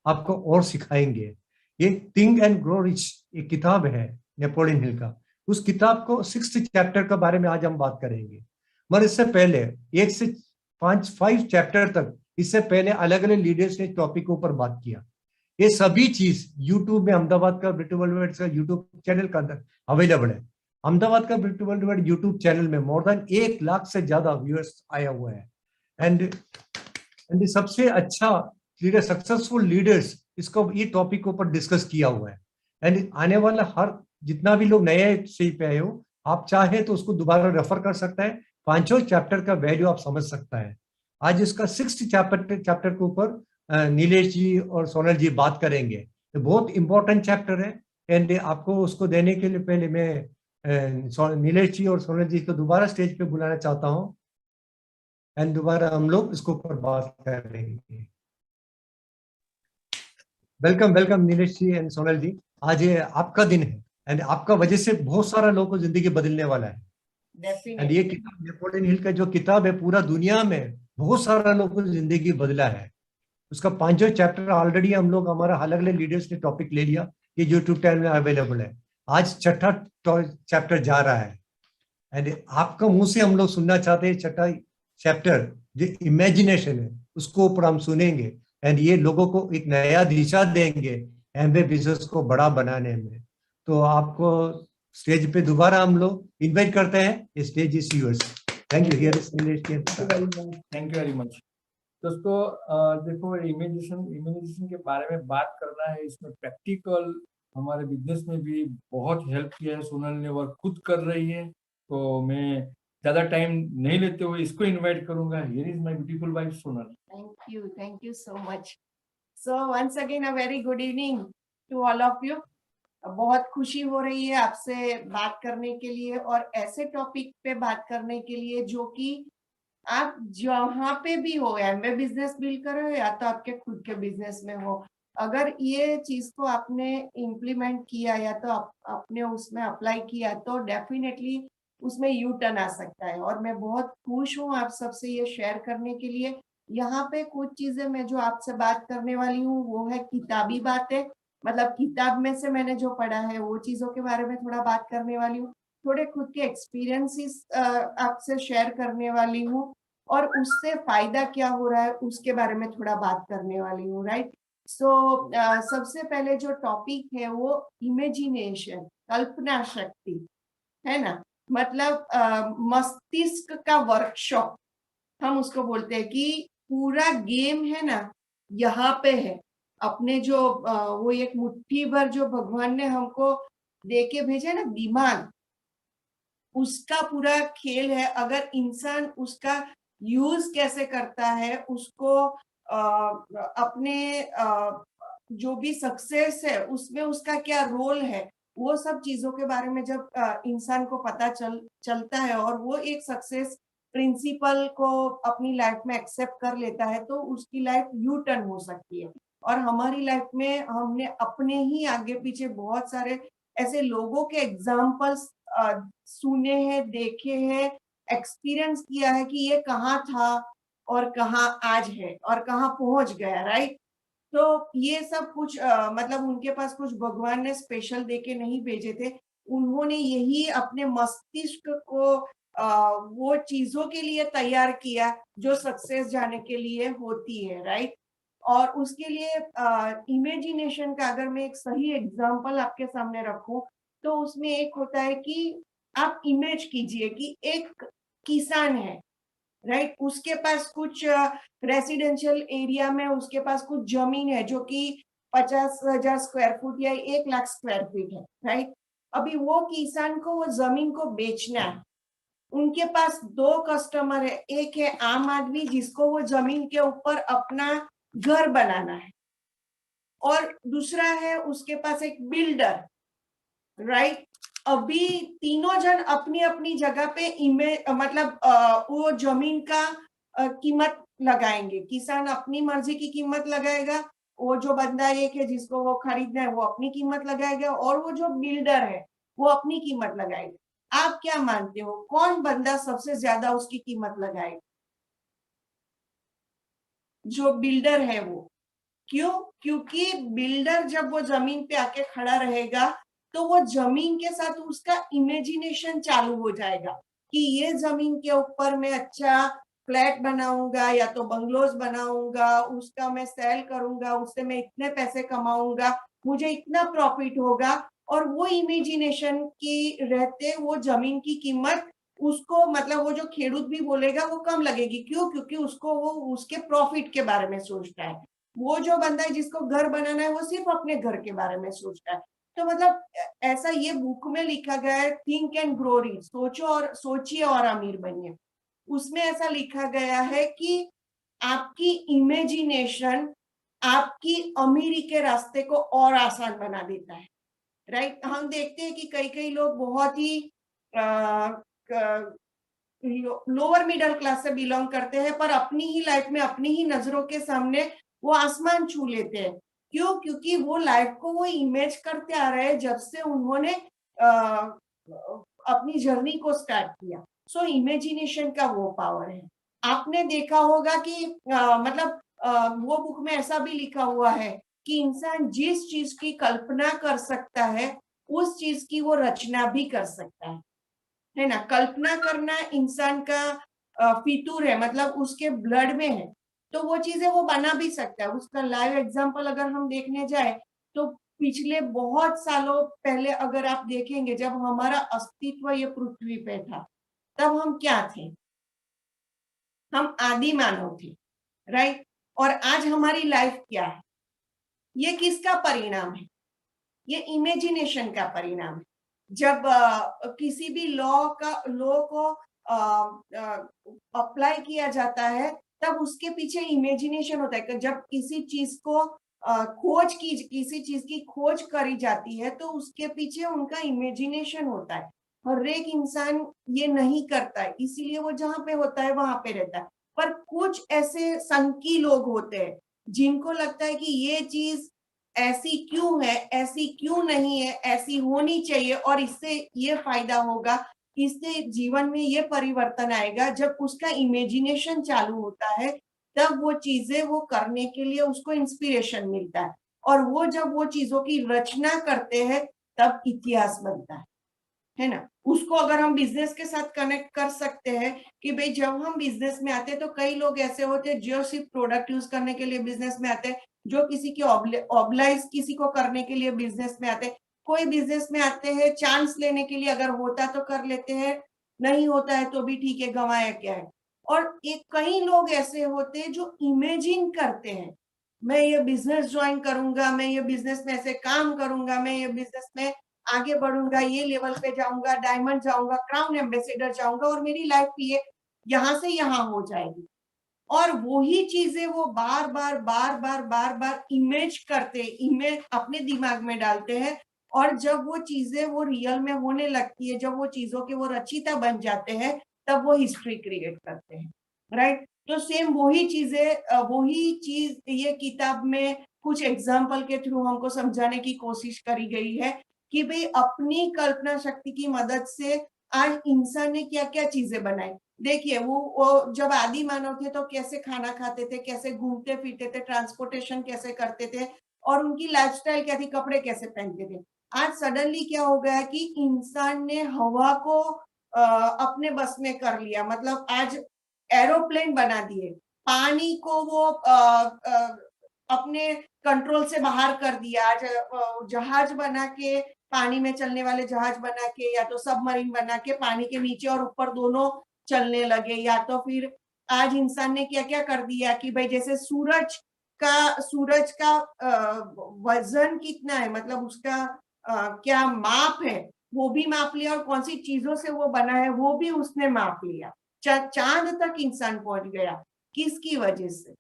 आपको और सिखाएंगे। ये थिंक एंड ग्रो रिच एक किताब है नेपोलियन हिल का। उस किताब को 6th चैप्टर के बारे में आज हम बात करेंगे। मगर इससे पहले 1 से 5 चैप्टर तक इससे पहले अलग अलग लीडर्स ने टॉपिक के ऊपर बात किया। ये सभी चीज यूट्यूब में अहमदाबाद का ब्रिट वर्ल्ड वाइड का यूट्यूब चैनल का अंदर अवेलेबल है। अहमदाबाद का ब्रिट वर्ल्ड वाइड यूट्यूब चैनल में मोर देन 1 लाख से ज्यादा व्यूअर्स आया हुआ है। एंड सबसे अच्छा लीडर, सक्सेसफुल लीडर्स इसको ये टॉपिक के ऊपर डिस्कस किया हुआ है। एंड आने वाला हर जितना भी लोग नए स्टेज पे आए हो, आप चाहे तो उसको दोबारा रेफर कर सकता है। 5 चैप्टर का वैल्यू आप समझ सकता है। आज इसका 6th चैप्टर के ऊपर नीलेश जी और सोनल जी बात करेंगे। तो बहुत इंपॉर्टेंट चैप्टर है। एंड आपको उसको देने के लिए पहले मैं नीलेश जी और सोनल जी को दोबारा स्टेज पे बुलाना चाहता हूँ। एंड दोबारा हम लोग इसको ऊपर बात करेंगे। Welcome welcome Nilesh ji and Sonal ji. आज ये आपका दिन है एंड आपका वजह से बहुत सारा लोगों को जिंदगी बदलने वाला है। एंड ये किताब नेपोलियन हिल का जो किताब है पूरा दुनिया में बहुत सारा लोगों की जिंदगी बदला है। उसका 5वां चैप्टर ऑलरेडी हम लोग हमारा अलग अलग लीडर्स ने टॉपिक ले लिया, ये यूट्यूब चैनल में अवेलेबल है। आज 6ठा चैप्टर जा रहा है। एंड आपका मुंह से हम लोग सुनना चाहते हैं 6ठा चैप्टर जो इमेजिनेशन है उसको ऊपर हम सुनेंगे। एंड ये लोगों को एक नया दिशा देंगे एमवे बिजनेस को बड़ा बनाने में। तो आपको स्टेज पे दोबारा हम लोग इनवाइट करते हैं। Stage is yours. Thank you. Here is Nilesh ji. Thank you very much. दोस्तों देखो, इमेजिनेशन के बारे में बात करना है, इसमें प्रैक्टिकल हमारे बिजनेस में भी बहुत हेल्प किया है। सोनल ने वर्क खुद कर रही है, तो मैं ज्यादा टाइम नहीं लेते हुए इसको इनवाइट करूंगा। Here is my beautiful wife Sonal. Thank you so much. So once again a very good evening to all of you. बहुत खुशी हो रही है आपसे बात करने के लिए और ऐसे टॉपिक पे बात करने के लिए जो कि आप जहाँ पे भी हो, एमवे बिजनेस बिल्ड कर रहे हो या तो आपके खुद के बिजनेस में हो, अगर ये चीज को आपने इम्प्लीमेंट किया या तो आपने उसमें अप्लाई किया तो डेफिनेटली उसमें यू टर्न आ सकता है। और मैं बहुत खुश हूँ आप सबसे ये शेयर करने के लिए। यहाँ पे कुछ चीजें मैं जो आपसे बात करने वाली हूँ वो है किताबी बातें, मतलब किताब में से मैंने जो पढ़ा है वो चीजों के बारे में थोड़ा बात करने वाली हूँ। थोड़े खुद के एक्सपीरियंसेस आपसे शेयर करने वाली हूँ और उससे फायदा क्या हो रहा है उसके बारे में थोड़ा बात करने वाली हूँ। राइट। सो सबसे पहले जो टॉपिक है वो इमेजिनेशन, कल्पना शक्ति है ना। मतलब मस्तिष्क का वर्कशॉप हम उसको बोलते हैं कि पूरा गेम है ना यहाँ पे है। अपने जो वो एक मुट्ठी भर जो भगवान ने हमको दे के भेजा ना दिमाग, उसका पूरा खेल है। अगर इंसान उसका यूज कैसे करता है, उसको अपने जो भी सक्सेस है उसमें उसका क्या रोल है, वो सब चीजों के बारे में जब इंसान को पता चलता है और वो एक सक्सेस प्रिंसिपल को अपनी लाइफ में एक्सेप्ट कर लेता है तो उसकी लाइफ यू टर्न हो सकती है। और हमारी लाइफ में हमने अपने ही आगे पीछे बहुत सारे ऐसे लोगों के एग्जाम्पल्स सुने हैं, देखे हैं, एक्सपीरियंस किया है कि ये कहाँ था और कहाँ आज है और कहाँ पहुंच गया। राइट। तो ये सब कुछ मतलब उनके पास कुछ भगवान ने स्पेशल देके नहीं भेजे थे, उन्होंने यही अपने मस्तिष्क को वो चीजों के लिए तैयार किया जो सक्सेस जाने के लिए होती है। राइट। और उसके लिए इमेजिनेशन का अगर मैं एक सही एग्जांपल आपके सामने रखूं तो उसमें एक होता है कि आप इमेज कीजिए कि एक किसान है। राइट। उसके पास कुछ रेसिडेंशियल एरिया में उसके पास कुछ जमीन है जो कि 50,000 स्क्वायर फुट या 1 लाख स्क्वायर फीट है। राइट। अभी वो किसान को वो जमीन को बेचना है। उनके पास 2 कस्टमर है, एक है आम आदमी जिसको वो जमीन के ऊपर अपना घर बनाना है और दूसरा है उसके पास एक बिल्डर। राइट। अभी तीनों जन अपनी अपनी जगह पे मतलब वो जमीन का कीमत लगाएंगे। किसान अपनी मर्जी की कीमत लगाएगा, वो जो बंदा एक है जिसको वो खरीदना है वो अपनी कीमत लगाएगा और वो जो बिल्डर है वो अपनी कीमत लगाएगा। आप क्या मानते हो कौन बंदा सबसे ज्यादा उसकी कीमत लगाएगा? जो बिल्डर है वो। क्यों? क्योंकि बिल्डर जब वो जमीन पे आके खड़ा रहेगा तो वो जमीन के साथ उसका इमेजिनेशन चालू हो जाएगा कि ये जमीन के ऊपर मैं अच्छा फ्लैट बनाऊंगा या तो बंगलोज बनाऊंगा, उसका मैं सेल करूंगा, उससे मैं इतने पैसे कमाऊंगा, मुझे इतना प्रॉफिट होगा। और वो इमेजिनेशन की रहते वो जमीन की कीमत उसको मतलब वो जो खेडूत भी बोलेगा वो कम लगेगी। क्यों? क्योंकि उसको वो उसके प्रॉफिट के बारे में सोचता है। वो जो बंदा है जिसको घर बनाना है वो सिर्फ अपने घर के बारे में सोचता है। तो मतलब ऐसा ये बुक में लिखा गया है, थिंक एंड ग्रो रिच, सोचो और सोचिए और अमीर बनिए। उसमें ऐसा लिखा गया है कि आपकी इमेजिनेशन आपकी अमीरी के रास्ते को और आसान बना देता है। राइट? हम देखते हैं कि कई लोग बहुत ही लोअर मिडिल क्लास से बिलोंग करते हैं पर अपनी ही लाइफ में अपनी ही नजरों के सामने वो आसमान छू लेते हैं। क्यों? क्योंकि वो लाइफ को वो इमेज करते आ रहे हैं जब से उन्होंने अपनी जर्नी को स्टार्ट किया। सो इमेजिनेशन का वो पावर है। आपने देखा होगा कि मतलब वो बुक में ऐसा भी लिखा हुआ है कि इंसान जिस चीज की कल्पना कर सकता है उस चीज की वो रचना भी कर सकता है ना? कल्पना करना इंसान का फितूर है, मतलब उसके ब्लड में है। तो वो चीजें वो बना भी सकता है। उसका लाइव एग्जांपल अगर हम देखने जाए तो पिछले बहुत सालों पहले अगर आप देखेंगे जब हमारा अस्तित्व ये पृथ्वी पे था तब हम क्या थे? हम आदि मानव थे, राइट? और आज हमारी लाइफ क्या है? ये किसका परिणाम है? ये इमेजिनेशन का परिणाम है। जब किसी भी लॉ को अप्लाई किया जाता है तब उसके पीछे इमेजिनेशन होता है कि जब किसी चीज को किसी चीज की खोज करी जाती है तो उसके पीछे उनका इमेजिनेशन होता है। हर एक इंसान ये नहीं करता है, इसीलिए वो जहाँ पे होता है वहां पे रहता है। पर कुछ ऐसे संकी लोग होते हैं जिनको लगता है कि ये चीज ऐसी क्यों है, ऐसी क्यों नहीं है, ऐसी होनी चाहिए और इससे ये फायदा होगा, इससे जीवन में ये परिवर्तन आएगा। जब उसका इमेजिनेशन चालू होता है तब वो चीजें वो करने के लिए उसको इंस्पिरेशन मिलता है और वो जब वो चीजों की रचना करते हैं तब इतिहास बनता है ना? उसको अगर हम बिजनेस के साथ कनेक्ट कर सकते हैं कि भाई जब हम बिजनेस में आते हैं तो कई लोग ऐसे होते हैं जो सिर्फ प्रोडक्ट यूज करने के लिए बिजनेस में आते हैं, जो किसी की ऑब्लाइज किसी को करने के लिए बिजनेस में आते हैं, कोई बिजनेस में आते हैं चांस लेने के लिए, अगर होता तो कर लेते हैं, नहीं होता है तो भी ठीक है, गंवाया क्या है। और एक कई लोग ऐसे होते हैं जो इमेजिन करते हैं, मैं ये बिजनेस ज्वाइन करूंगा, मैं ये बिजनेस में ऐसे काम करूंगा, मैं ये बिजनेस में आगे बढ़ूंगा, ये लेवल पे जाऊंगा, डायमंड जाऊंगा, क्राउन एम्बेसडर जाऊंगा और मेरी लाइफ ये यहाँ से यहाँ हो जाएगी। और वही चीजें वो बार बार इमेज करते, इमेज अपने दिमाग में डालते हैं और जब वो चीजें वो रियल में होने लगती है, जब वो चीजों के वो रचयिता बन जाते हैं तब वो हिस्ट्री क्रिएट करते हैं, राइट? तो सेम वही चीजें वही चीज ये किताब में कुछ एग्जाम्पल के थ्रू हमको समझाने की कोशिश करी गई है कि भाई अपनी कल्पना शक्ति की मदद से आज इंसान ने क्या क्या चीजें बनाई। देखिए वो जब आदि मानव थे तो कैसे खाना खाते थे, कैसे घूमते फिरते थे, ट्रांसपोर्टेशन कैसे करते थे और उनकी लाइफस्टाइल क्या थी, कपड़े कैसे पहनते थे। आज सडनली क्या हो गया कि इंसान ने हवा को अपने बस में कर लिया, मतलब आज एरोप्लेन बना दिए, पानी को वो अपने कंट्रोल से बाहर कर दिया। आज जहाज बना के, पानी में चलने वाले जहाज बना के या तो सबमरीन बना के पानी के नीचे और ऊपर दोनों चलने लगे। या तो फिर आज इंसान ने क्या क्या कर दिया कि भाई जैसे सूरज का वजन कितना है, मतलब उसका क्या माप है वो भी माप लिया और कौन सी चीजों से वो बना है वो भी उसने माप लिया। चांद तक इंसान पहुंच गया, किसकी वजह से?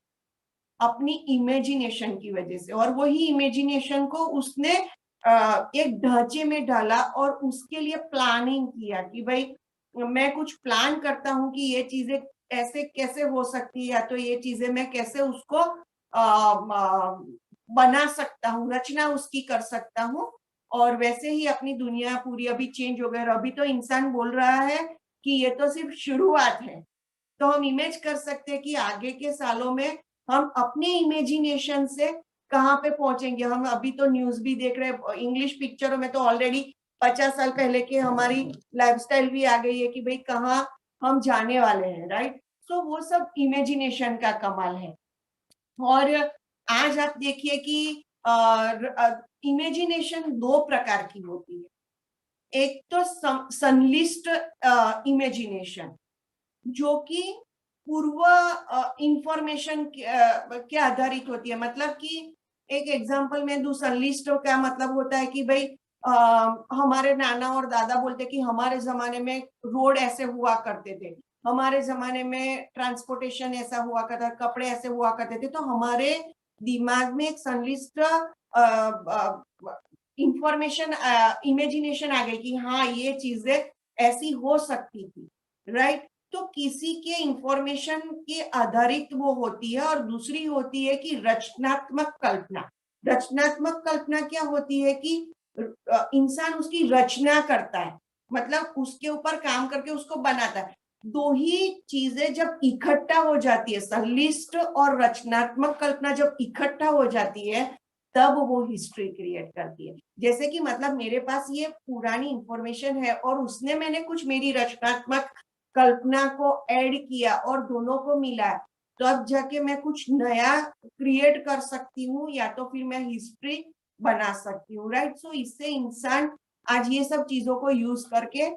अपनी इमेजिनेशन की वजह से। और वही इमेजिनेशन को उसने एक ढांचे में डाला और उसके लिए प्लानिंग किया कि भाई मैं कुछ प्लान करता हूँ कि ये चीजें ऐसे कैसे हो सकती है, या तो ये चीजें मैं कैसे उसको बना सकता हूँ, रचना उसकी कर सकता हूँ। और वैसे ही अपनी दुनिया पूरी अभी चेंज हो गई और अभी तो इंसान बोल रहा है कि ये तो सिर्फ शुरुआत है। तो हम इमेज कर सकते हैं कि आगे के सालों में हम अपने इमेजिनेशन से कहाँ पे पहुंचेंगे हम। अभी तो न्यूज भी देख रहे हैं, इंग्लिश पिक्चरों में तो ऑलरेडी 50 साल पहले की हमारी लाइफस्टाइल भी आ गई है कि भाई कहाँ हम जाने वाले हैं, राइट। तो वो सब इमेजिनेशन का कमाल है। और आज आप देखिए कि इमेजिनेशन दो प्रकार की होती है। एक तो संलिस्ट इमेजिनेशन, जो कि पूर्व इंफॉर्मेशन के आधारित होती है। मतलब कि एक एग्जांपल में दूं, संलिस्ट का मतलब होता है कि भाई हमारे नाना और दादा बोलते कि हमारे जमाने में रोड ऐसे हुआ करते थे, हमारे जमाने में ट्रांसपोर्टेशन ऐसा हुआ करता, कपड़े ऐसे हुआ करते थे। तो हमारे दिमाग में एक संलिस्ट इंफॉर्मेशन इमेजिनेशन आ गई कि हाँ ये चीजें ऐसी हो सकती थी, राइट। तो किसी के इंफॉर्मेशन के आधारित वो होती है। और दूसरी होती है कि रचनात्मक कल्पना। रचनात्मक कल्पना क्या होती है कि इंसान उसकी रचना करता है, मतलब उसके ऊपर काम करके उसको बनाता है। दो ही चीजें जब इकट्ठा हो जाती है, संलिस्ट और रचनात्मक कल्पना जब इकट्ठा हो जाती है, तब वो हिस्ट्री क्रिएट करती है। जैसे कि मतलब मेरे पास ये पुरानी इंफॉर्मेशन है और उसने मैंने कुछ मेरी रचनात्मक कल्पना को ऐड किया और दोनों को मिला, तो अब जाके मैं कुछ नया क्रिएट कर सकती हूँ, या तो फिर मैं हिस्ट्री बना सकती हूँ, राइट। सो इससे इंसान आज ये सब चीजों को यूज करके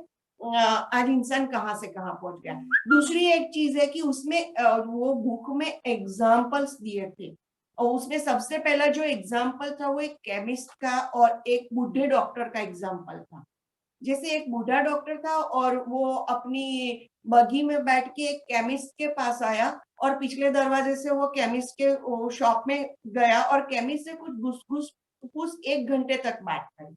आज इंसान कहाँ से कहाँ पहुंच गया। दूसरी एक चीज है कि उसमें वो बुक में एग्जाम्पल्स दिए थे, और उसमें सबसे पहला जो एग्जाम्पल था वो एक केमिस्ट का और एक बूढ़े डॉक्टर का एग्जाम्पल था। जैसे एक बूढ़ा डॉक्टर था और वो अपनी बगी में बैठ के एक केमिस्ट के पास आया, और पिछले दरवाजे से वो केमिस्ट के शॉप में गया और केमिस्ट से कुछ घुस 1 घंटे तक बात करी।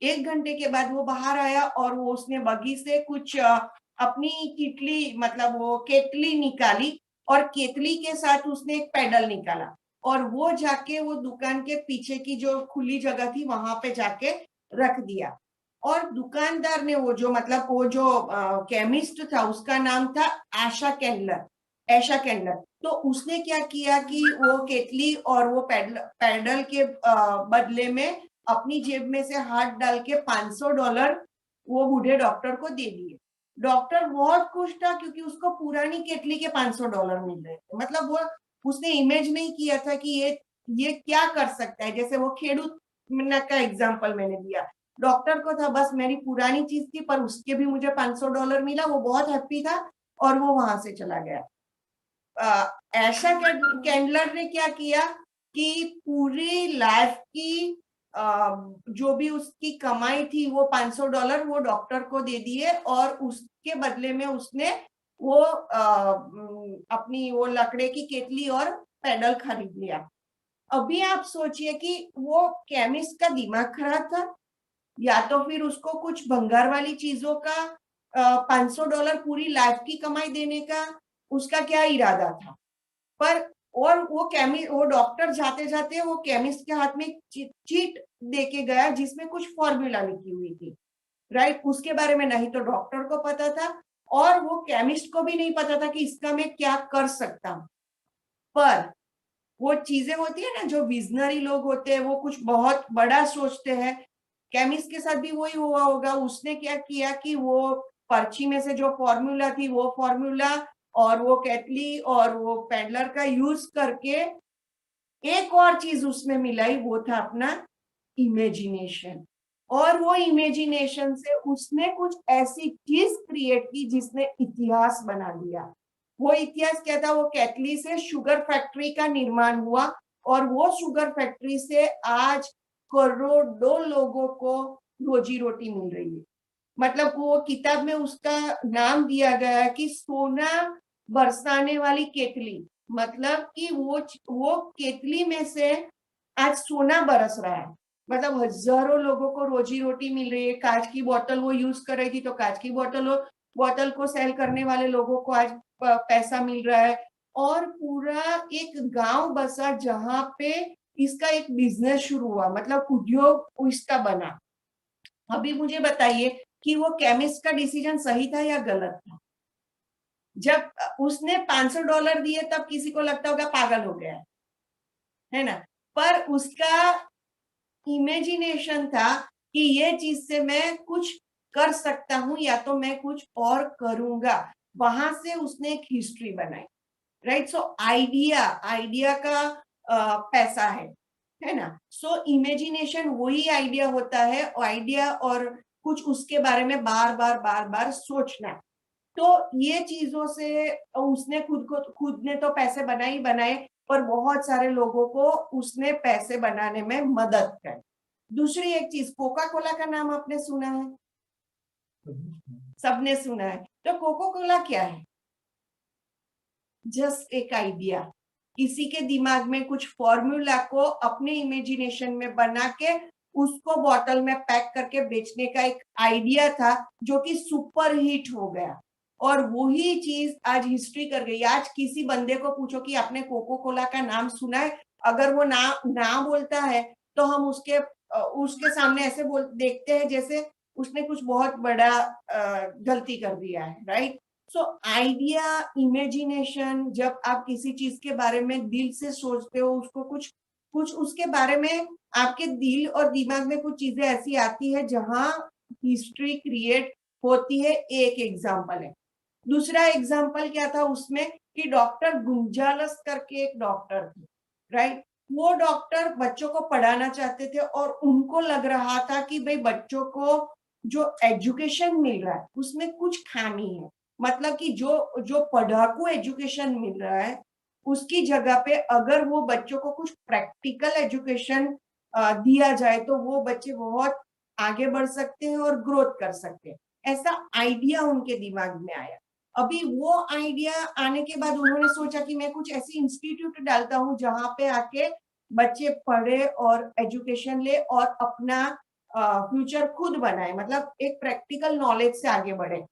1 घंटे के बाद वो बाहर आया और वो उसने बगी से कुछ अपनी किटली, मतलब वो केतली निकाली, और केतली के साथ उसने एक पैडल निकाला, और वो जाके वो दुकान के पीछे की जो खुली जगह थी वहां पे जाके रख दिया। और दुकानदार ने वो जो मतलब वो जो केमिस्ट था उसका नाम था एशा कैंडलर। तो उसने क्या किया कि वो केतली और वो पैडल के बदले में अपनी जेब में से हाथ डाल के $500 वो बूढ़े डॉक्टर को दे दिए। डॉक्टर बहुत खुश था क्योंकि उसको पुरानी केतली के $500 मिल रहे थे। मतलब वो उसने इमेज नहीं किया था कि ये क्या कर सकता है। जैसे वो खेडूत का एग्जाम्पल मैंने दिया, डॉक्टर को था बस मेरी पुरानी चीज थी पर उसके भी मुझे $500 मिला, वो बहुत हैप्पी था और वो वहां से चला गया। ऐशा कैंडलर ने क्या किया कि पूरी लाइफ की जो भी उसकी कमाई थी वो $500 वो डॉक्टर को दे दिए, और उसके बदले में उसने वो अपनी वो लकड़े की केतली और पैडल खरीद लिया। अभी आप सोचिए कि वो केमिस्ट का दिमाग खराब था, या तो फिर उसको कुछ भंगार वाली चीजों का $500 पूरी लाइफ की कमाई देने का उसका क्या इरादा था। पर और वो डॉक्टर जाते जाते वो केमिस्ट के हाथ में चीट दे के गया जिसमें कुछ फॉर्मूला लिखी हुई थी, राइट। उसके बारे में नहीं तो डॉक्टर को पता था और वो केमिस्ट को भी नहीं पता था कि इसका मैं क्या कर सकता हूं। पर वो चीजें होती है ना, जो विजनरी लोग होते हैं वो कुछ बहुत बड़ा सोचते हैं। केमिस्ट के साथ भी वही हुआ होगा। उसने क्या किया कि वो पर्ची में से जो फॉर्मूला थी वो फॉर्मूला और वो केतली और वो पेडलर का यूज करके एक और चीज उसमें मिलाई, वो था अपना इमेजिनेशन। और वो इमेजिनेशन से उसने कुछ ऐसी चीज क्रिएट की जिसने इतिहास बना दिया। वो इतिहास क्या था, वो केतली से शुगर फैक्ट्री का निर्माण हुआ, और वो शुगर फैक्ट्री से आज करोड़ों लोगों को रोजी रोटी मिल रही है। मतलब वो किताब में उसका नाम दिया गया है कि सोना बरसाने वाली केतली। मतलब कि वो केतली में से आज सोना बरस रहा है। मतलब हजारों लोगों को रोजी रोटी मिल रही है। कांच की बोतल वो यूज कर रही थी तो कांच की बोतल को सेल करने वाले लोगों को आज पैसा मिल रहा है। और पूरा एक गांव बसा जहां पे इसका एक बिजनेस शुरू हुआ, मतलब उद्योग इसका बना। अभी मुझे बताइए कि वो केमिस्ट का डिसीजन सही था या गलत था। जब उसने $500 दिए तब किसी को लगता होगा पागल हो गया है ना। पर उसका इमेजिनेशन था कि ये चीज से मैं कुछ कर सकता हूँ या तो मैं कुछ और करूंगा। वहां से उसने एक हिस्ट्री बनाई, राइट। सो आइडिया का पैसा है ना। सो इमेजिनेशन वही आइडिया होता है, आइडिया और कुछ उसके बारे में बार बार सोचना। तो ये चीजों से उसने खुद ने तो पैसे बनाए, पर बहुत सारे लोगों को उसने पैसे बनाने में मदद की। दूसरी एक चीज, कोका कोला का नाम आपने सुना है? सबने सुना है। तो कोका कोला क्या है? जस्ट एक आइडिया, किसी के दिमाग में कुछ फॉर्मूला को अपने इमेजिनेशन में बना के उसको बॉटल में पैक करके बेचने का एक आइडिया था, जो कि सुपर हिट हो गया। और वही चीज आज हिस्ट्री कर गई। आज किसी बंदे को पूछो कि आपने कोको कोला का नाम सुना है, अगर वो ना बोलता है तो हम उसके सामने ऐसे देखते हैं जैसे उसने कुछ बहुत बड़ा गलती कर दिया है, राइट। सो आइडिया, इमेजिनेशन, जब आप किसी चीज के बारे में दिल से सोचते हो, उसको कुछ उसके बारे में आपके दिल और दिमाग में कुछ चीजें ऐसी आती है जहां हिस्ट्री क्रिएट होती है। एक एग्जाम्पल है। दूसरा एग्जाम्पल क्या था उसमें, कि डॉक्टर गुंजालस करके एक डॉक्टर थे, राइट। वो डॉक्टर बच्चों को पढ़ाना चाहते थे और उनको लग रहा था कि भाई बच्चों को जो एजुकेशन मिल रहा है उसमें कुछ खामी है। मतलब कि जो पढ़ाकू एजुकेशन मिल रहा है उसकी जगह पे अगर वो बच्चों को कुछ प्रैक्टिकल एजुकेशन दिया जाए तो वो बच्चे बहुत आगे बढ़ सकते हैं और ग्रोथ कर सकते हैं। ऐसा आइडिया उनके दिमाग में आया। अभी वो आइडिया आने के बाद उन्होंने सोचा कि मैं कुछ ऐसी इंस्टीट्यूट डालता हूँ जहां पे आके बच्चे पढ़े और एजुकेशन ले और अपना फ्यूचर खुद बनाए, मतलब एक प्रैक्टिकल नॉलेज से आगे बढ़े।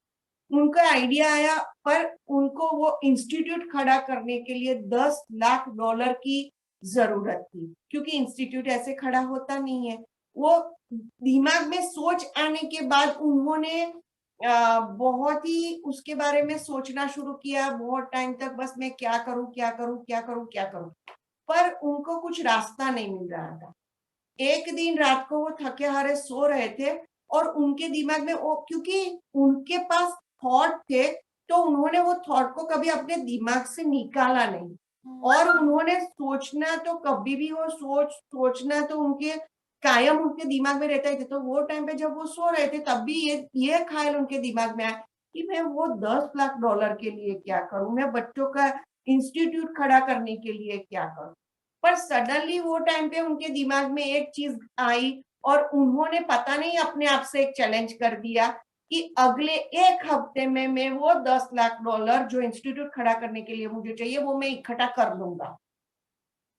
उनका आइडिया आया, पर उनको वो इंस्टीट्यूट खड़ा करने के लिए 10 लाख डॉलर की जरूरत थी, क्योंकि इंस्टीट्यूट ऐसे खड़ा होता नहीं है। वो दिमाग में सोच आने के बाद उन्होंने बहुत ही उसके बारे में सोचना शुरू किया, बहुत टाइम तक बस मैं क्या करूं क्या करूं क्या करूं क्या करूं, पर उनको कुछ रास्ता नहीं मिल रहा था। एक दिन रात को वो थके हारे सो रहे थे और उनके दिमाग में वो, क्योंकि उनके पास थॉट थे तो उन्होंने वो थॉट को कभी अपने दिमाग से निकाला नहीं। और उन्होंने सोचना तो कभी भी वो सोचना तो उनके कायम उनके दिमाग में रहता ही था। तो वो टाइम पे जब वो सो रहे थे तब भी ये ख्याल उनके दिमाग में आया कि मैं वो 10 लाख डॉलर के लिए क्या करूं, मैं बच्चों का इंस्टीट्यूट खड़ा करने के लिए क्या करूं। पर सडनली वो टाइम पे उनके दिमाग में एक चीज आई और उन्होंने पता नहीं अपने आप से एक चैलेंज कर दिया कि अगले एक हफ्ते में मैं वो 10 लाख डॉलर जो इंस्टीट्यूट खड़ा करने के लिए मुझे चाहिए वो मैं इकट्ठा कर लूंगा।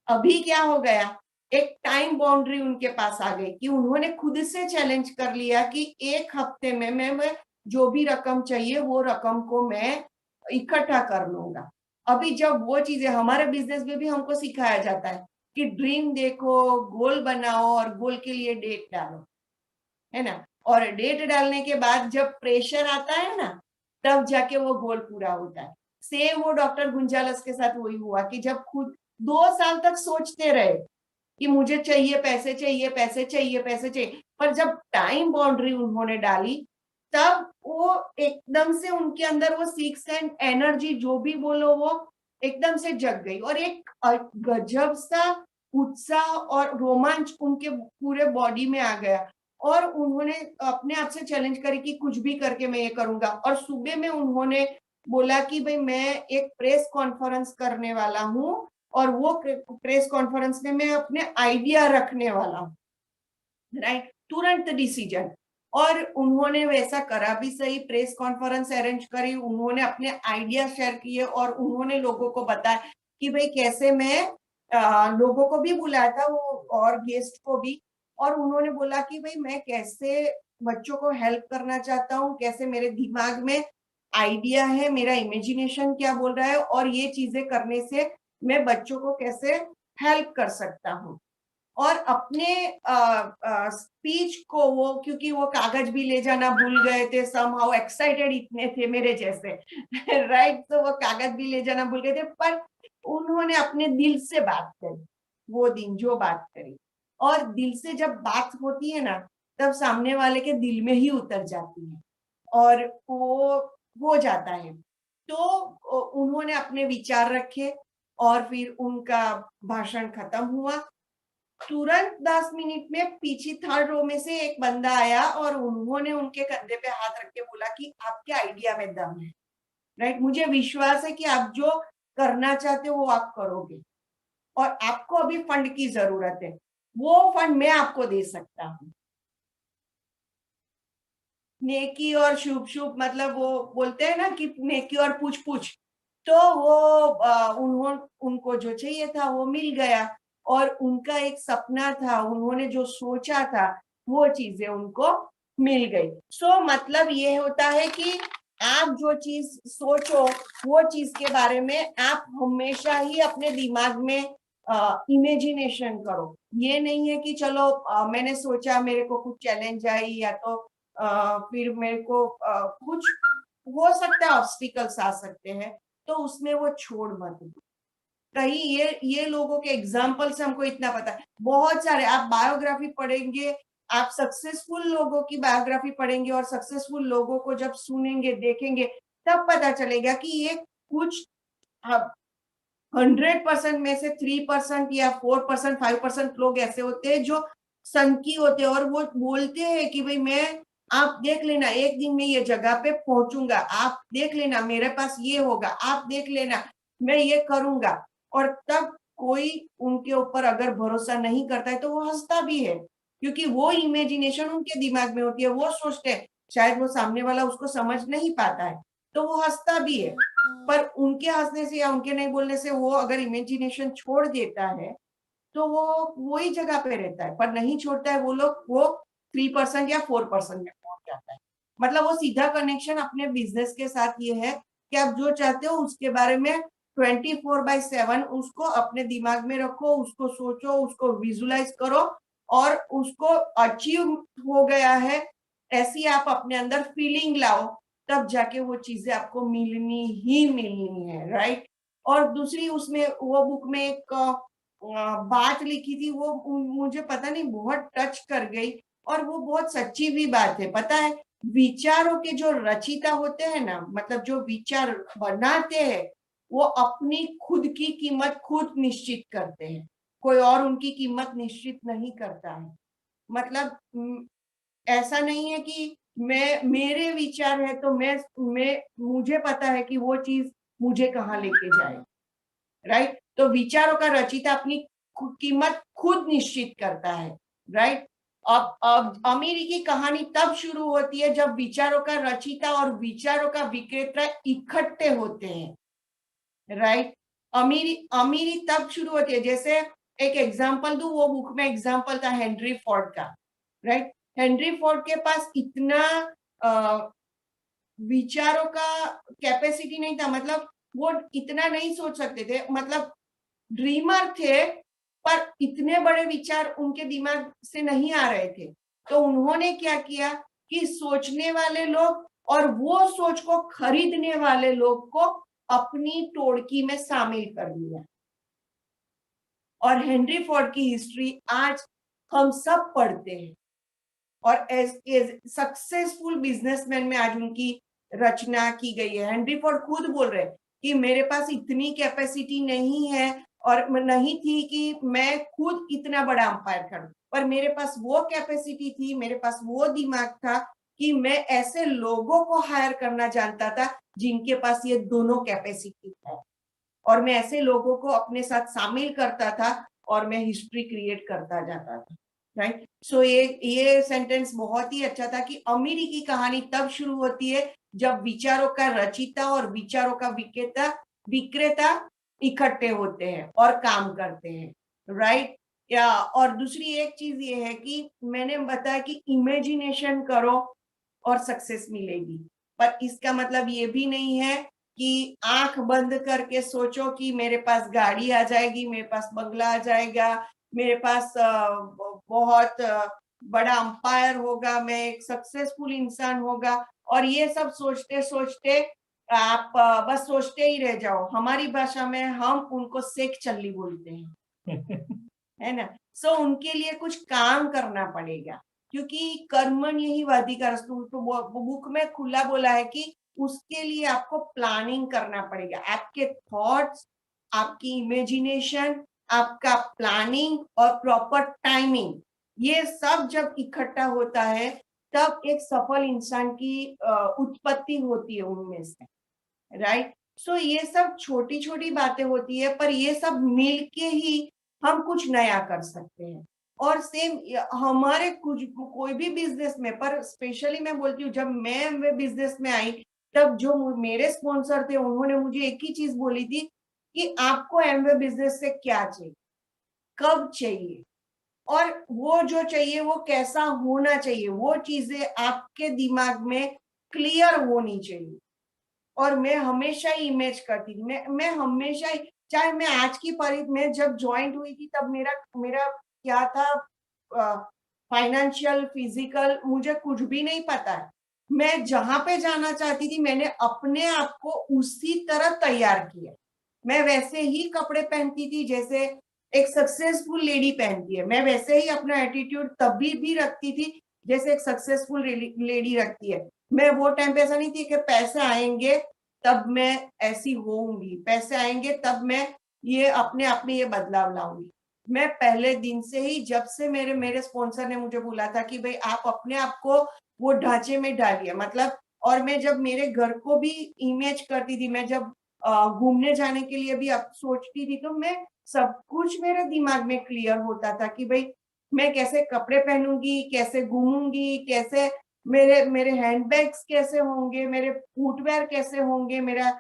अभी क्या हो गया, एक टाइम बाउंड्री उनके पास आ गई कि उन्होंने खुद से चैलेंज कर लिया कि एक हफ्ते में मैं जो भी रकम चाहिए वो रकम को मैं इकट्ठा कर लूंगा। अभी जब वो चीजें हमारे बिजनेस में भी हमको सिखाया जाता है कि ड्रीम देखो, गोल बनाओ और गोल के लिए डेट डालो, है ना। और डेट डालने के बाद जब प्रेशर आता है ना, तब जाके वो गोल पूरा होता है। सेम वो डॉक्टर गुंजालस के साथ वही हुआ कि जब खुद 2 साल तक सोचते रहे कि मुझे चाहिए पैसे, चाहिए पैसे, चाहिए पैसे, चाहिए, पर जब टाइम बाउंड्री उन्होंने डाली तब वो एकदम से उनके अंदर वो सिक्स एंड एनर्जी जो भी बोलो वो एकदम से जग गई और एक गजब सा उत्साह और रोमांच उनके पूरे बॉडी में आ गया। और उन्होंने अपने आप से चैलेंज करी कि कुछ भी करके मैं ये करूंगा। और सुबह में उन्होंने बोला कि भाई मैं एक प्रेस कॉन्फ्रेंस करने वाला हूँ और वो प्रेस कॉन्फ्रेंस में मैं अपने आइडिया रखने वाला हूँ, राइट। तुरंत डिसीजन। और उन्होंने वैसा करा भी सही, प्रेस कॉन्फ्रेंस अरेंज करी, उन्होंने अपने आइडिया शेयर किए और उन्होंने लोगों को बताया कि भाई कैसे मैं लोगों को भी बुलाया था वो और गेस्ट को भी। और उन्होंने बोला कि भाई मैं कैसे बच्चों को हेल्प करना चाहता हूँ, कैसे मेरे दिमाग में आइडिया है, मेरा इमेजिनेशन क्या बोल रहा है और ये चीजें करने से मैं बच्चों को कैसे हेल्प कर सकता हूँ। और अपने स्पीच को वो, क्योंकि वो कागज भी ले जाना भूल गए थे, समहाउ एक्साइटेड इतने थे मेरे जैसे राइट। तो वो कागज भी ले जाना भूल गए थे, पर उन्होंने अपने दिल से बात करी वो दिन जो बात करी, और दिल से जब बात होती है ना, तब सामने वाले के दिल में ही उतर जाती है और वो हो जाता है। तो उन्होंने अपने विचार रखे और फिर उनका भाषण खत्म हुआ। तुरंत 10 मिनट में पीछे थर्ड रो में से एक बंदा आया और उन्होंने उनके कंधे पे हाथ रख के बोला कि आपके आइडिया में दम है, राइट, मुझे विश्वास है कि आप जो करना चाहते हो वो आप करोगे और आपको अभी फंड की जरूरत है, वो फंड मैं आपको दे सकता हूँ। नेकी और शुभ शुभ, मतलब वो बोलते हैं ना कि नेकी और पूछ पूछ, तो वो उनको जो चाहिए था वो मिल गया और उनका एक सपना था, उन्होंने जो सोचा था वो चीजें उनको मिल गई। सो मतलब ये होता है कि आप जो चीज सोचो वो चीज के बारे में आप हमेशा ही अपने दिमाग में इमेजिनेशन करो। ये नहीं है कि चलो मैंने सोचा मेरे को कुछ चैलेंज आई या तो फिर मेरे को कुछ हो सकता है, ऑब्स्टिकल्स आ सकते हैं, तो उसमें वो छोड़ मत दो। कहीं ये लोगों के एग्जाम्पल से हमको इतना पता है, बहुत सारे आप बायोग्राफी पढ़ेंगे, आप सक्सेसफुल लोगों की बायोग्राफी पढ़ेंगे और सक्सेसफुल लोगों को जब सुनेंगे देखेंगे तब पता चलेगा कि ये कुछ 100% में से 3% या 4% 5% लोग ऐसे होते हैं जो संकी होते हैं और वो बोलते हैं कि भाई मैं, आप देख लेना एक दिन मैं ये जगह पे पहुंचूंगा, आप देख लेना मेरे पास ये होगा, आप देख लेना मैं ये करूंगा। और तब कोई उनके ऊपर अगर भरोसा नहीं करता है तो वो हंसता भी है, क्योंकि वो इमेजिनेशन उनके दिमाग में होती है, वो सोचते हैं, शायद वो सामने वाला उसको समझ नहीं पाता है तो वो हंसता भी है। पर उनके हंसने से या उनके नहीं बोलने से वो अगर इमेजिनेशन छोड़ देता है तो वो वही जगह पे रहता है, पर नहीं छोड़ता है, वो लोग वो 3% या 4% में पहुंच जाता है। मतलब वो सीधा कनेक्शन अपने बिजनेस के साथ ये है कि आप जो चाहते हो उसके बारे में 24/7 उसको अपने दिमाग में रखो, उसको सोचो, उसको विजुलाइज करो और उसको अचीव हो गया है ऐसी आप अपने अंदर फीलिंग लाओ, तब जाके वो चीजें आपको मिलनी ही मिलनी है, राइट। और दूसरी उसमें वो बुक में एक बात लिखी थी, वो मुझे पता नहीं बहुत टच कर गई और वो बहुत सच्ची भी बात है। पता है, विचारों के जो रचिता होते हैं ना, मतलब जो विचार बनाते हैं, वो अपनी खुद की कीमत खुद निश्चित करते हैं, कोई और उनकी कीमत निश्चित नहीं करता है। मतलब ऐसा नहीं है कि मैं, मेरे विचार है तो मैं मुझे पता है कि वो चीज मुझे कहाँ लेके जाए, राइट। तो विचारों का रचिता अपनी कीमत खुद निश्चित करता है, राइट। अब अमीरी की कहानी तब शुरू होती है जब विचारों का रचिता और विचारों का विक्रेता इकट्ठे होते हैं, राइट। अमीरी अमीरी तब शुरू होती है, जैसे एक एग्जांपल दूं, वो बुक में एग्जांपल था हेनरी फोर्ड का, राइट। हेनरी फोर्ड के पास इतना विचारों का कैपेसिटी नहीं था, मतलब वो इतना नहीं सोच सकते थे, मतलब ड्रीमर थे पर इतने बड़े विचार उनके दिमाग से नहीं आ रहे थे। तो उन्होंने क्या किया कि सोचने वाले लोग और वो सोच को खरीदने वाले लोग को अपनी टोळकी में शामिल कर लिया और हेनरी फोर्ड की हिस्ट्री आज हम सब पढ़ते हैं और एज सक्सेसफुल बिजनेसमैन में आज उनकी रचना की गई है। हेनरी फोर्ड खुद बोल रहे हैं कि मेरे पास इतनी कैपेसिटी नहीं है और नहीं थी कि मैं खुद इतना बड़ा अंपायर करूं, पर मेरे पास वो कैपेसिटी थी, मेरे पास वो दिमाग था कि मैं ऐसे लोगों को हायर करना जानता था जिनके पास ये दोनों कैपेसिटी है और मैं ऐसे लोगों को अपने साथ शामिल करता था और मैं हिस्ट्री क्रिएट करता जाता था, राइट। सो ये सेंटेंस बहुत ही अच्छा था कि अमीरी की कहानी तब शुरू होती है जब विचारों का रचिता और विचारों का विक्रेता इकट्ठे होते हैं और काम करते हैं, राइट। या और दूसरी एक चीज ये है कि मैंने बताया कि इमेजिनेशन करो और सक्सेस मिलेगी, पर इसका मतलब ये भी नहीं है कि आंख बंद करके सोचो कि मेरे पास गाड़ी आ जाएगी, मेरे पास बंगला आ जाएगा, मेरे पास बहुत बड़ा अंपायर होगा, मैं एक सक्सेसफुल इंसान होगा, और ये सब सोचते सोचते आप बस सोचते ही रह जाओ। हमारी भाषा में हम उनको सेक चल्ली बोलते हैं। है ना। सो उनके लिए कुछ काम करना पड़ेगा, क्योंकि कर्मण यही वाधिकारस्तु, तो बुक में खुला बोला है कि उसके लिए आपको प्लानिंग करना पड़ेगा। आपके थॉट्स, आपकी इमेजिनेशन, आपका प्लानिंग और प्रॉपर टाइमिंग, ये सब जब इकट्ठा होता है तब एक सफल इंसान की उत्पत्ति होती है उनमें से, राइट। सो ये सब छोटी छोटी बातें होती है, पर ये सब मिलके ही हम कुछ नया कर सकते हैं। और सेम हमारे कुछ कोई भी बिजनेस में, पर स्पेशली मैं बोलती हूँ जब मैं बिजनेस में आई, तब जो मेरे स्पॉन्सर थे उन्होंने मुझे एक ही चीज बोली थी कि आपको एमवे बिजनेस से क्या चाहिए, कब चाहिए, और वो जो चाहिए वो कैसा होना चाहिए, वो चीजें आपके दिमाग में क्लियर होनी चाहिए। और मैं हमेशा ही इमेज करती थी, मैं हमेशा ही, चाहे मैं आज की परिधि में जब ज्वाइंट हुई थी तब मेरा मेरा क्या था, फाइनेंशियल, फिजिकल, मुझे कुछ भी नहीं पता है। मैं जहां पे जाना चाहती थी मैंने अपने आप को उसी तरह तैयार किया। मैं वैसे ही कपड़े पहनती थी जैसे एक सक्सेसफुल लेडी पहनती है, मैं वैसे ही अपना एटीट्यूड तभी भी रखती थी जैसे एक सक्सेसफुल लेडी रखती है। मैं वो टाइम पे ऐसा नहीं थी कि पैसे आएंगे तब मैं ऐसी होऊंगी, पैसे आएंगे तब मैं ये अपने आप में ये बदलाव लाऊंगी। मैं पहले दिन से ही, जब से मेरे स्पॉन्सर ने मुझे बोला था कि भाई आप अपने आप को वो ढांचे में डालिए, मतलब, और मैं जब मेरे घर को भी इमेज करती थी, मैं जब घूमने जाने के लिए भी अब सोचती थी, तो मैं सब कुछ मेरे दिमाग में क्लियर होता था कि भाई मैं कैसे कपड़े पहनूंगी, कैसे घूमूंगी, कैसे मेरे मेरे हैंडबैग्स कैसे होंगे, मेरे फुटवेयर कैसे होंगे, मेरा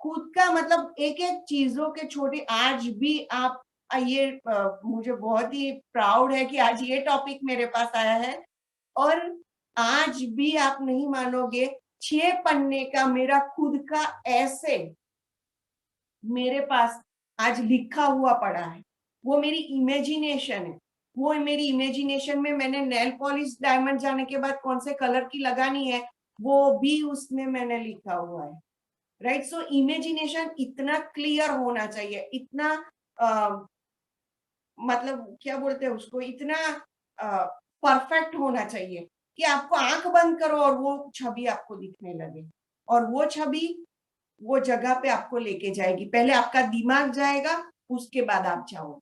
खुद का, मतलब एक एक चीजों के छोटे। आज भी आप ये मुझे बहुत ही प्राउड है कि आज ये टॉपिक मेरे पास आया है, और आज भी आप नहीं मानोगे 6 पन्ने का मेरा खुद का ऐसे मेरे पास आज लिखा हुआ पड़ा है। वो मेरी इमेजिनेशन है। वो मेरी इमेजिनेशन में मैंने नेल पॉलिश डायमंड जाने के बाद कौन से कलर की लगानी है, वो भी उसमें मैंने लिखा हुआ है, राइट। सो इमेजिनेशन इतना क्लियर होना चाहिए, इतना मतलब क्या बोलते हैं उसको, इतना परफेक्ट होना चाहिए कि आपको आंख बंद करो और वो छवि आपको दिखने लगे, और वो छवि वो जगह पे आपको लेके जाएगी। पहले आपका दिमाग जाएगा, उसके बाद आप जाओ,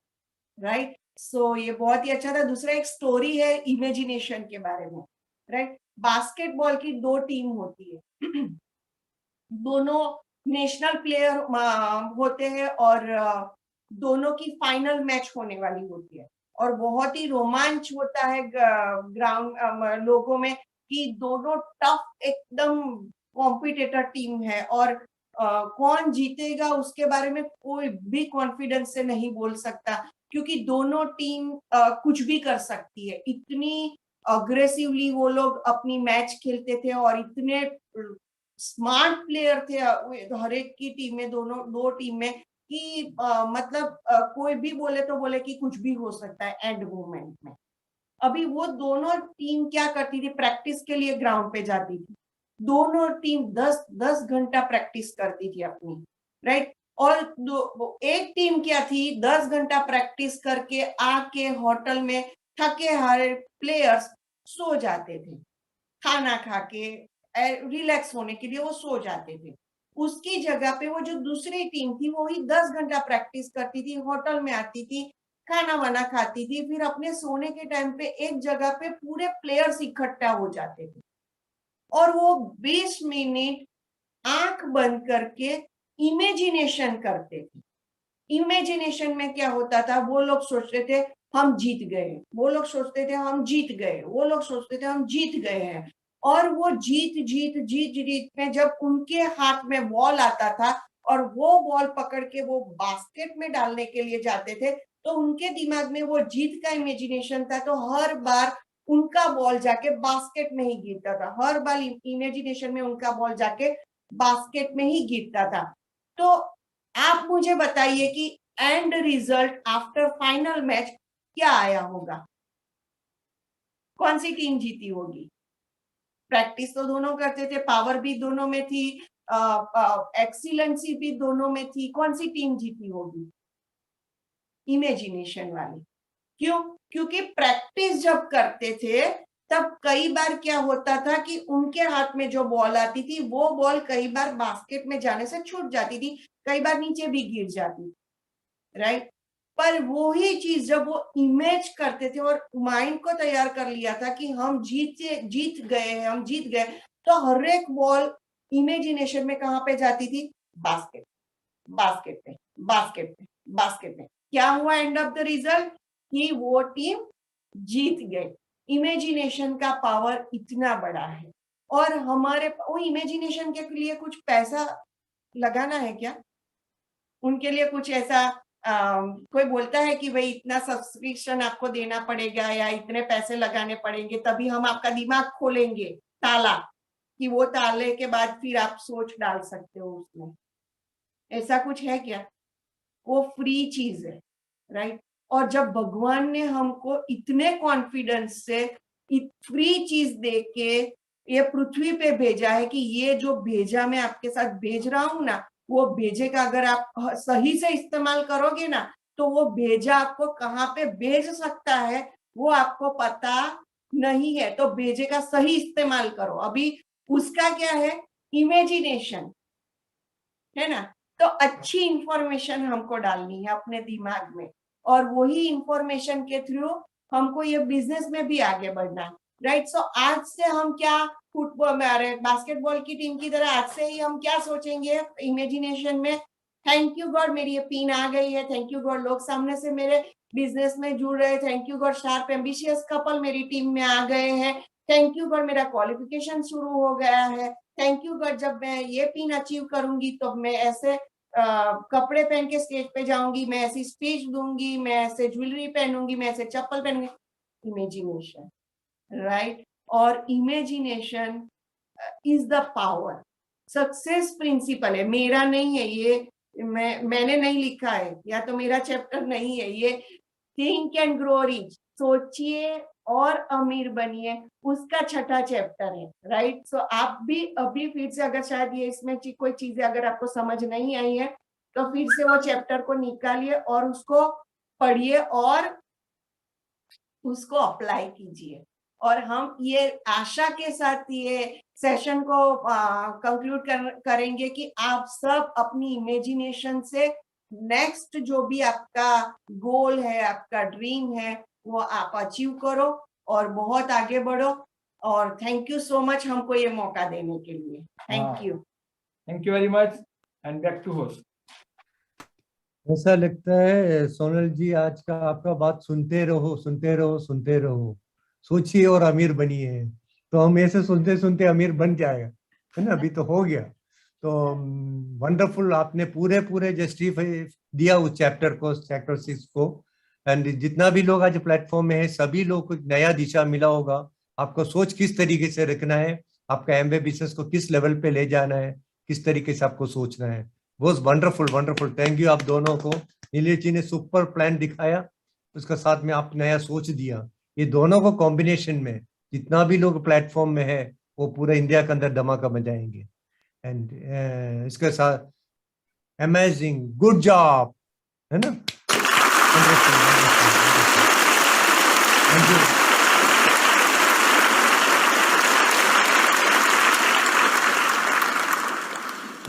राइट। सो ये बहुत ही अच्छा था। दूसरा एक स्टोरी है इमेजिनेशन के बारे में, राइट। बास्केटबॉल की 2 टीम होती है दोनों नेशनल प्लेयर होते हैं, और दोनों की फाइनल मैच होने वाली होती है, और बहुत ही रोमांच होता है ग्राउंड लोगों में कि दोनों टफ एकदम कॉम्पिटिटर टीम है, और कौन जीतेगा उसके बारे में कोई भी कॉन्फिडेंस से नहीं बोल सकता, क्योंकि दोनों टीम कुछ भी कर सकती है। इतनी अग्रेसिवली वो लोग अपनी मैच खेलते थे, और इतने स्मार्ट प्लेयर थे हर एक की टीम में, दोनों 2 टीम में, कि मतलब कोई भी बोले तो बोले कि कुछ भी हो सकता है एंड मोमेंट में। अभी वो दोनों टीम क्या करती थी, प्रैक्टिस के लिए ग्राउंड पे जाती थी। दोनों टीम 10 घंटा प्रैक्टिस करती थी अपनी, राइट। और एक टीम क्या थी, 10 घंटा प्रैक्टिस करके आके होटल में थके हारे प्लेयर्स सो जाते थे, खाना खा के रिलैक्स होने के लिए वो सो जाते थे। उसकी जगह पे वो जो दूसरी टीम थी वो ही 10 घंटा प्रैक्टिस करती थी, होटल में आती थी, खाना वाना खाती थी, फिर अपने सोने के टाइम पे एक जगह पे पूरे प्लेयर्स इकट्ठा हो जाते थे, और वो 20 मिनट आंख बंद करके इमेजिनेशन करते थे। इमेजिनेशन में क्या होता था, वो लोग सोचते थे हम जीत गए, वो लोग सोचते थे हम जीत गए, वो लोग सोचते थे हम जीत गए हैं, और वो जीत जीत जीत जीत में जब उनके हाथ में बॉल आता था और वो बॉल पकड़ के वो बास्केट में डालने के लिए जाते थे, तो उनके दिमाग में वो जीत का इमेजिनेशन था, तो हर बार उनका बॉल जाके बास्केट में ही गिरता था, हर बार इमेजिनेशन में उनका बॉल जाके बास्केट में ही गिरता था। तो आप मुझे बताइए कि and result after final match क्या आया होगा, कौन सी टीम जीती होगी। प्रैक्टिस तो दोनों करते थे, पावर भी दोनों में थी, एक्सीलेंसी भी दोनों में थी, कौन सी टीम जीती होगी, इमेजिनेशन वाली। क्यों? क्योंकि प्रैक्टिस जब करते थे तब कई बार क्या होता था कि उनके हाथ में जो बॉल आती थी वो बॉल कई बार बास्केट में जाने से छूट जाती थी, कई बार नीचे भी गिर जाती थी, राइट? पर वो ही चीज जब वो इमेज करते थे और माइंड को तैयार कर लिया था कि हम जीत गए, तो हर एक बॉल इमेजिनेशन में कहाँ पे जाती थी? बास्केट पे। क्या हुआ एंड ऑफ द रिजल्ट? कि वो टीम जीत गई। इमेजिनेशन का पावर इतना बड़ा है। और हमारे वो इमेजिनेशन के लिए कुछ पैसा लगाना है क्या? उनके लिए कुछ ऐसा कोई बोलता है कि भाई इतना सब्सक्रिप्शन आपको देना पड़ेगा या इतने पैसे लगाने पड़ेंगे तभी हम आपका दिमाग खोलेंगे ताला, कि वो ताले के बाद फिर आप सोच डाल सकते हो उसमें। ऐसा कुछ है क्या? वो फ्री चीज है, राइट? और जब भगवान ने हमको इतने कॉन्फिडेंस से फ्री चीज दे के ये पृथ्वी पे भेजा है कि ये जो भेजा मैं आपके साथ भेज रहा हूं ना, वो भेजे का अगर आप सही से इस्तेमाल करोगे ना तो वो भेजा आपको कहाँ पे भेज सकता है वो आपको पता नहीं है। तो भेजे का सही इस्तेमाल करो। अभी उसका क्या है? इमेजिनेशन है ना? तो अच्छी इंफॉर्मेशन हमको डालनी है अपने दिमाग में और वही इंफॉर्मेशन के थ्रू हमको ये बिजनेस में भी आगे बढ़ना है, राइट? सो आज से हम क्या फुटबॉल में बास्केटबॉल की टीम की तरह आज से ही हम क्या सोचेंगे इमेजिनेशन में? थैंक यू गॉड मेरी ये पिन आ गई है, थैंक यू गॉड लोग सामने से मेरे बिजनेस में जुड़ रहे, thank you God sharp ambitious couple मेरी टीम में आ गए हैं, थैंक यू गॉड मेरा क्वालिफिकेशन शुरू हो गया है, थैंक यू गॉड जब मैं ये पिन अचीव करूंगी तो मैं ऐसे कपड़े पहन के स्टेज पे जाऊंगी, मैं ऐसी स्पीच दूंगी, मैं ऐसे ज्वेलरी पहनूंगी, मैं ऐसे चप्पल पहनूंगी। Imagination, right? और imagination is the power. Success principle है, मेरा नहीं है ये, मैंने नहीं लिखा है या तो मेरा चैप्टर नहीं है ये। थिंक एंड ग्रो रिच, सोचिए और अमीर बनिए, उसका छठा चैप्टर है, राइट? सो आप भी अभी फिर से अगर शायद ये इसमें कोई चीजें अगर आपको समझ नहीं आई है तो फिर से वो चैप्टर को निकालिए और उसको पढ़िए और उसको अप्लाई कीजिए। और हम ये आशा के साथ ये सेशन को कंक्लूड करेंगे कि आप सब अपनी इमेजिनेशन से नेक्स्ट जो भी आपका गोल है, आपका ड्रीम है, वो आप अचीव करो और बहुत आगे बढ़ो। और थैंक यू सो मच हमको ये मौका देने के लिए। Thank you very much and back to host. ऐसा लगता है सोनल जी आज का आपका बात सुनते रहो सुनते रहो सुनते रहो, सोचिए और अमीर बनिए। तो हम ऐसे सुनते सुनते अमीर बन जाएगा, है ना? अभी तो हो गया। तो वंडरफुल, आपने पूरे जस्टिफाई दिया उस चैप्टर को, चैप्टर 6 को। एंड जितना भी लोग आज प्लेटफॉर्म में है सभी लोग को नया दिशा मिला होगा। आपको सोच किस तरीके से रखना है, आपका एमवे बिजनेस को किस लेवल पे ले जाना है, किस तरीके से आपको सोचना है। वो वंडरफुल। थैंक यू आप दोनों को। नीलेश जी ने सुपर प्लान दिखाया, उसका साथ में आप नया सोच दिया। ये दोनों को कॉम्बिनेशन में जितना भी लोग प्लेटफॉर्म में है वो पूरे इंडिया के अंदर धमाका बजाएंगे। एंड इसके साथ अमेजिंग, गुड जॉब, है ना? Thank you.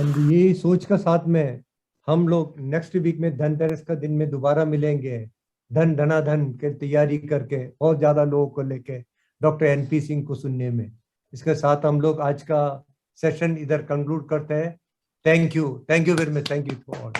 एंड ये सोच का साथ में हम लोग नेक्स्ट वीक में धनतेरस का दिन में दोबारा मिलेंगे, धन के तैयारी करके और ज्यादा लोगों को लेके डॉक्टर एनपी सिंह को सुनने में। इसके साथ हम लोग आज का सेशन इधर कंक्लूड करते हैं। Thank you very much, thank you to all.